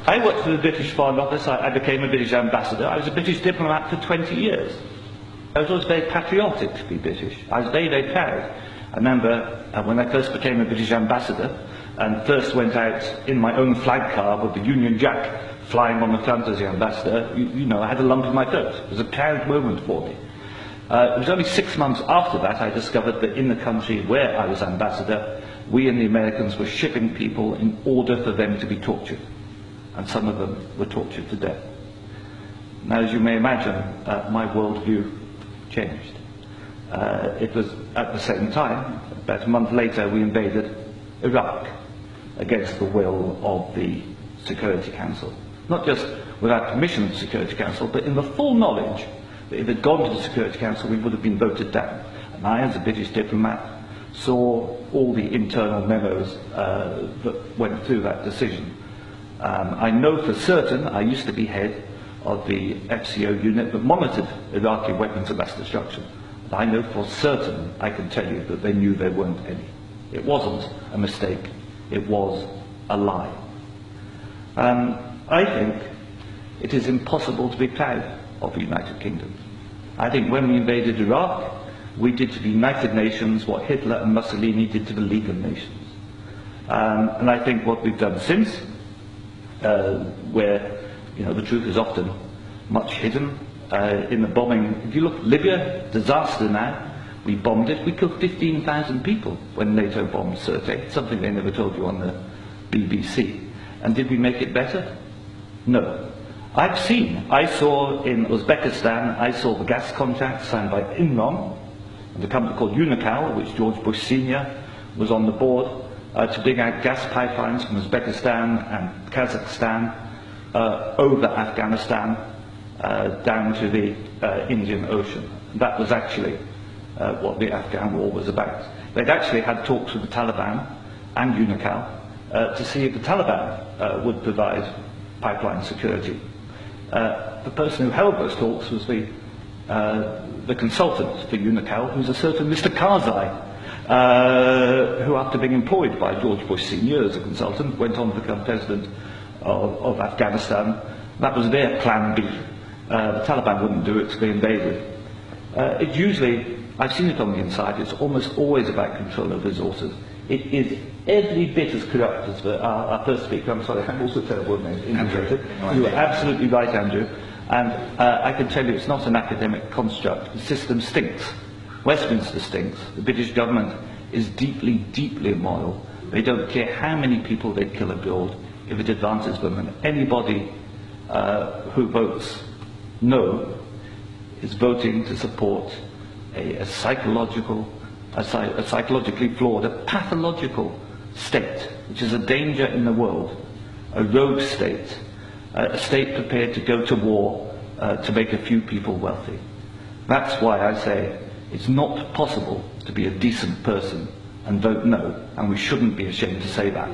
I worked for the British Foreign Office. I became a British ambassador. I was a British diplomat for 20 years. I was always very patriotic to be British. I was very, very proud. I remember when I first became a British ambassador and first went out in my own flag car with the Union Jack flying on the front as the ambassador, you know, I had a lump in my throat. It was a proud moment for me. It was only 6 months after that I discovered that in the country where I was ambassador, we and the Americans were shipping people in order for them to be tortured. And some of them were tortured to death. Now, as you may imagine, my worldview changed. It was at the same time, about a month later, we invaded Iraq against the will of the Security Council. Not just without permission of the Security Council, but in the full knowledge that if it had gone to the Security Council, we would have been voted down. And I, as a British diplomat, saw all the internal memos that went through that decision. I know for certain, I used to be head of the FCO unit that monitored Iraqi weapons of mass destruction. And I know for certain, I can tell you, that they knew there weren't any. It wasn't a mistake, it was a lie. I think it is impossible to be proud of the United Kingdom. I think when we invaded Iraq, we did to the United Nations what Hitler and Mussolini did to the League of Nations. And I think what we've done since, where the truth is often much hidden in the bombing. If you look at Libya, disaster now, we bombed it. We killed 15,000 people when NATO bombed Sirte, something they never told you on the BBC. And did we make it better? No. I saw in Uzbekistan, I saw the gas contract signed by Imran and a company called Unocal, which George Bush Sr. was on the board, to dig out gas pipelines from Uzbekistan and Kazakhstan over Afghanistan down to the Indian Ocean. That was actually what the Afghan war was about. They'd actually had talks with the Taliban and Unocal to see if the Taliban would provide pipeline security. The person who held those talks was the consultant for Unocal, who's a certain Mr. Karzai, who, after being employed by George Bush Sr. as a consultant, went on to become president of Afghanistan. That was their plan B. The Taliban wouldn't do it, so they invaded. It usually, I've seen it on the inside, it's almost always about control of resources. It is every bit as corrupt as our first speaker. I'm sorry, I'm also terrible with names. You are absolutely right, Andrew. And I can tell you it's not an academic construct. The system stinks. Westminster stinks. The British government is deeply, deeply immoral. They don't care how many people they kill abroad if it advances them. And anybody who votes no is voting to support a psychologically flawed, a pathological state, which is a danger in the world, a rogue state, a state prepared to go to war to make a few people wealthy. That's why I say it's not possible to be a decent person and vote no, and we shouldn't be ashamed to say that.